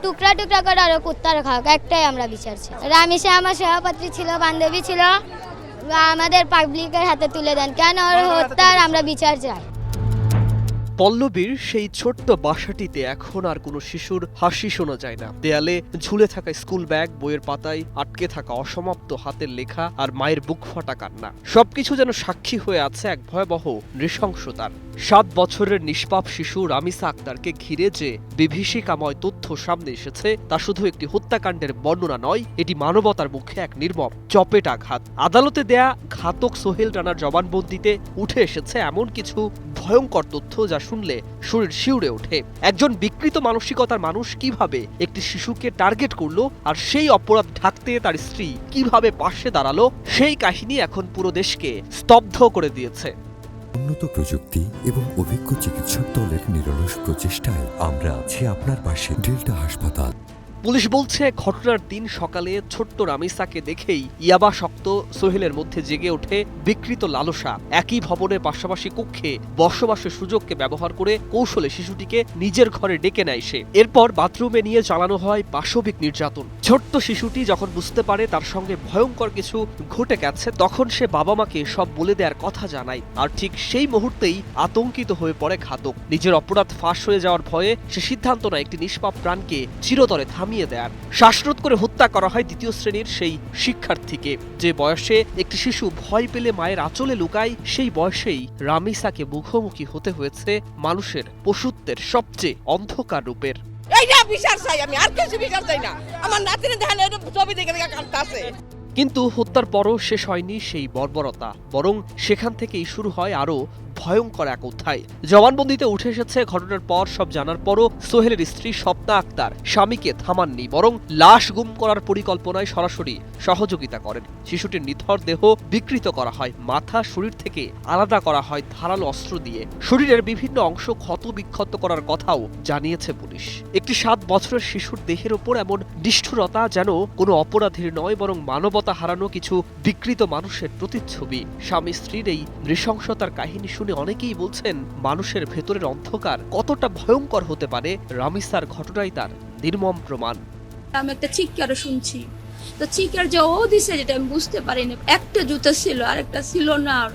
টুকরা টুকরা করে আরো কুত্তার খাক, একটাই আমরা বিচার চাই। রামিসা আমার সভাপতি ছিল, বান্ধবী ছিল, আমাদের পাবলিকের হাতে তুলে দেন, কেন ওর হত্যার আমরা বিচার চাই। পল্লবীর সেই ছোট্ট বাসাটিতে এখন আর কোনো শিশুর হাসি শোনা যায় না। দেয়ালে ঝুলে থাকা স্কুল ব্যাগ, বইয়ের পাতায় আটকে থাকা অসমাপ্ত হাতের লেখা আর মায়ের বুক ফাটা কান্না, সবকিছু যেন সাক্ষী হয়ে আছে এক ভয়াবহ নৃশংসতার। 7 বছরের নিষ্পাপ শিশু রামিসা আক্তারকে ঘিরে যে বিভীষিকাময় তথ্য সামনে এসেছে তা শুধু একটি হত্যাকাণ্ডের বর্ণনা নয়, এটি মানবতার মুখে এক নির্মম চপেট আঘাত। আদালতে দেয়া ঘাতক সোহেল রানার জবানবন্দিতে উঠে এসেছে এমন কিছু ভয়ঙ্কর তথ্য যা শুনলে শরীর শিউরে ওঠে। একজন বিকৃত মানসিকতার মানুষ কিভাবে একটি শিশুকে টার্গেট করলো, আর সেই অপরাধ ঢাকতে তার স্ত্রী কিভাবে পাশে দাঁড়ালো, সেই কাহিনী এখন পুরো দেশকে স্তব্ধ করে দিয়েছে। উন্নত প্রযুক্তি এবং অভিজ্ঞ চিকিৎসক দলের নিরলস প্রচেষ্টায় আমরা আছি আপনার পাশে। ডেল্টা হাসপাতাল। পুলিশ বলছে ঘটনার দিন সকালে ছোট্ট রামিসাকে দেখেই ইয়াবাসক্ত সোহেলের মধ্যে জেগে ওঠে বিকৃত লালসা। একই ভবনের পাশাপাশি কক্ষে বসবাসের সুযোগকে ব্যবহার করে কৌশলে শিশুটিকে নিজের ঘরে ডেকে নেয় সে। এরপর বাথরুমে নিয়ে চালানো হয় পাশবিক নির্যাতন। ছোট্ট শিশুটি যখন বুঝতে পারে তার সঙ্গে ভয়ঙ্কর কিছু ঘটে গেছে, তখন সে বাবা মাকে সব বলে দেওয়ার কথা জানায়। আর ঠিক সেই মুহূর্তেই আতঙ্কিত হয়ে পড়ে ঘাতক। নিজের অপরাধ ফাঁস হয়ে যাওয়ার ভয়ে সে সিদ্ধান্ত নেয় একটি নিষ্পাপ প্রাণকে চিরতরে থামিয়ে দেয়ার। শ্বাসরোধ করে হত্যা করা হয় 2য় শ্রেণীর সেই শিক্ষার্থীকে। যে বয়সে একটি শিশু ভয় পেলে মায়ের আঁচলে লুকায়, সেই বয়সেই রামিসাকে মুখোমুখি হতে হয়েছে মানুষের পশুত্বের সবচেয়ে অন্ধকার রূপের। এইটা বিচার চাই, আমি আর কিছু বিচার চাই না। আমার নাতিনে দেখেন ছবি দেখে দেখে কাঁদতাছে। কিন্তু হত্যার পরও শেষ হয়নি সেই বর্বরতা, বরং সেখান থেকেই শুরু হয় আরও ভয়ঙ্কর এক অধ্যায়। জবানবন্দিতে উঠে এসেছে ঘটনার পর সব জানার পরও সোহেলের স্ত্রী স্বপ্না আক্তার স্বামীকে থামাননি, বরং লাশ গুম করার পরিকল্পনায় সরাসরি সহযোগিতা করেন। শিশুটির নিথর দেহ বিকৃত করা হয়, মাথা শরীর থেকে আলাদা করা হয় ধারালো অস্ত্র দিয়ে। শরীরের বিভিন্ন অংশ ক্ষত বিক্ষত করার কথাও জানিয়েছে পুলিশ। একটি 7 বছরের শিশুর দেহের ওপর এমন নিষ্ঠুরতা যেন কোনো অপরাধীর নয়, বরং মানবতা হারানো কিছু বিকৃত মানুষের প্রতিচ্ছবি। স্বামী স্ত্রীর এই নৃশংসতার কাহিনী শুনে অনেকেই বলছেন মানুষের ভেতরের অন্ধকার কতটা ভয়ঙ্কর হতে পারে। রামিসার ঘটনাই তার নির্মম প্রমাণ। আমি একটা চিৎকারও শুনছি, তো চিৎকার যে ও দিছে যেটা আমি বুঝতে পারিনি। একটা জুতো ছিল আর একটা ছিল না। আর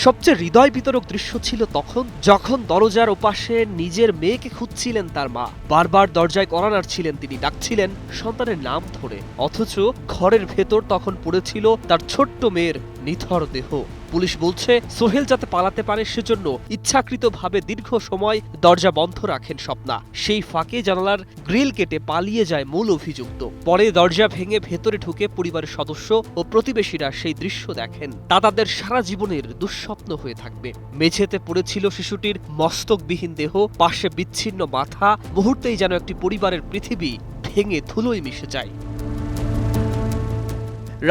সবচেয়ে হৃদয় বিতরক দৃশ্য ছিল তখন যখন দরজার ওপাশে নিজের মেয়েকে খুঁজছিলেন তার মা। বারবার দরজায় কড়া নাড়ছিলেন তিনি, ডাকছিলেন সন্তানের নাম ধরে, অথচ ঘরের ভেতর তখন পড়েছিল তার ছোট্ট মেয়ের নিথর দেহ। পুলিশ বলছে সোহেল যাতে পালাতে পারে সেজন্য ইচ্ছাকৃতভাবে দীর্ঘ সময় দরজা বন্ধ রাখেন স্বপ্না। সেই ফাঁকে জানালার গ্রিল কেটে পালিয়ে যায় মূল অভিযুক্ত। পরে দরজা ভেঙে ভেতরে ঢুকে পরিবারের সদস্য ও প্রতিবেশীরা সেই দৃশ্য দেখেন। তা তাদের সারা জীবনের দুঃস্বপ্ন হয়ে থাকবে। মেঝেতে পড়েছিল শিশুটির মস্তকবিহীন দেহ, পাশে বিচ্ছিন্ন মাথা। মুহূর্তেই যেন একটি পরিবারের পৃথিবী ভেঙে ধুলোয় মিশে যায়।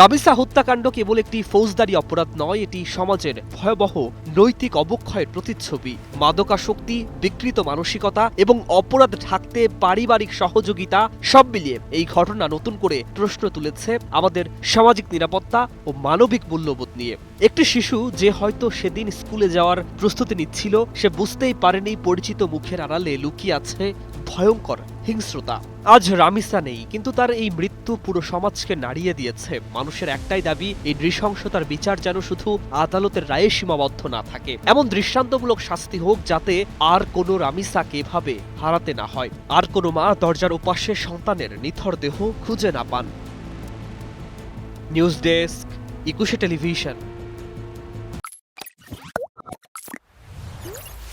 রামিসা হত্যাকাণ্ড কেবল একটি ফৌজদারি অপরাধ নয়, এটি সমাজের ভয়াবহ নৈতিক অবক্ষয়ের প্রতিচ্ছবি। মাদকাসক্তি, বিকৃত মানসিকতা এবং অপরাধ ঢাকতে পারিবারিক সহযোগিতা, সব মিলিয়ে এই ঘটনা নতুন করে প্রশ্ন তুলেছে আমাদের সামাজিক নিরাপত্তা ও মানবিক মূল্যবোধ নিয়ে। একটি শিশু যে হয়তো সেদিন স্কুলে যাওয়ার প্রস্তুতি নিচ্ছিল, সে বুঝতেই পারেনি পরিচিত মুখের আড়ালে লুকিয়ে আছে ভয়ঙ্কর হিংস্রতা। আজ রামিসা নেই, কিন্তু তার এই মৃত্যু পুরো সমাজকে নাড়িয়ে দিয়েছে। মানুষের একটাই দাবি, এই নৃশংসতার বিচার যেন শুধু আদালতের রায়ে সীমাবদ্ধ না থাকে। এমন দৃষ্টান্তমূলক শাস্তি হোক যাতে আর কোনো রামিসাকে এভাবে হারাতে না হয়, আর কোনো মা দরজার ওপাশে সন্তানের নিথর দেহ খুঁজে না পান। News desk, 21 television.